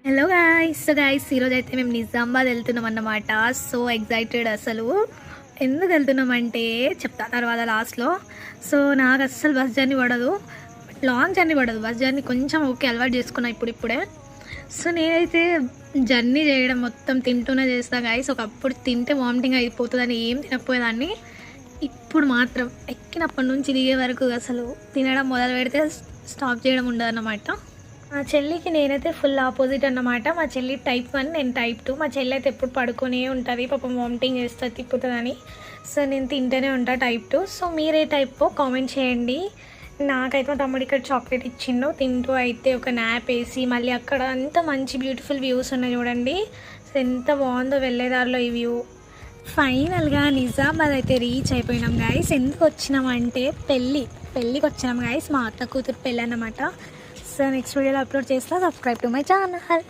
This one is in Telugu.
హలో గాయ్స్ ఈరోజు అయితే మేము నిజామాబాద్ వెళ్తున్నాం అన్నమాట. So excited. అసలు ఎందుకు వెళ్తున్నామంటే చెప్తా తర్వాత లాస్ట్లో. సో నాకు అస్సలు బస్ జర్నీ పడదు, లాంగ్ జర్నీ పడదు. బస్ జర్నీ కొంచెం ఓకే, అలవాటు చేసుకున్నా ఇప్పుడిప్పుడే. సో నేనైతే జర్నీ చేయడం మొత్తం తింటూనే చేస్తా గాయస్. ఒకప్పుడు తింటే వామిటింగ్ అయిపోతుందని ఏం తినకపోయేదాన్ని. ఇప్పుడు మాత్రం ఎక్కినప్పటి నుంచి దిగే వరకు అసలు తినడం మొదలు పెడితే స్టాప్ చేయడం ఉండదు అన్నమాట. మా చెల్లికి నేనైతే ఫుల్ ఆపోజిట్ అన్నమాట. మా చెల్లి టైప్ 1, నేను టైప్ 2. మా చెల్లి అయితే ఎప్పుడు పడుకునే ఉంటుంది, పాపం వామిటింగ్ చేస్తుంది, తిప్పుతుందని. సో నేను తింటూనే ఉంటా టైప్ 2. సో మీరే టైప్ కామెంట్ చేయండి. నాకైతే మా తమ్ముడు ఇక్కడ చాక్లెట్ ఇచ్చిండు. తింటూ అయితే ఒక న్యాప్ వేసి మళ్ళీ అక్కడ అంత మంచి బ్యూటిఫుల్ వ్యూస్ ఉన్నాయి చూడండి. సో ఎంత బాగుందో వెళ్ళేదారిలో ఈ వ్యూ. ఫైనల్గా నిజామాబాద్ అయితే రీచ్ అయిపోయినాం గాయస్. ఎందుకు వచ్చినామంటే పెళ్ళికి వచ్చినాం గాయస్. మా అత్త కూతురు పెళ్ళి అన్నమాట. సో నెక్స్ట్ వీడియోలో అప్లోడ్ చేస్తా. Subscribe to my channel.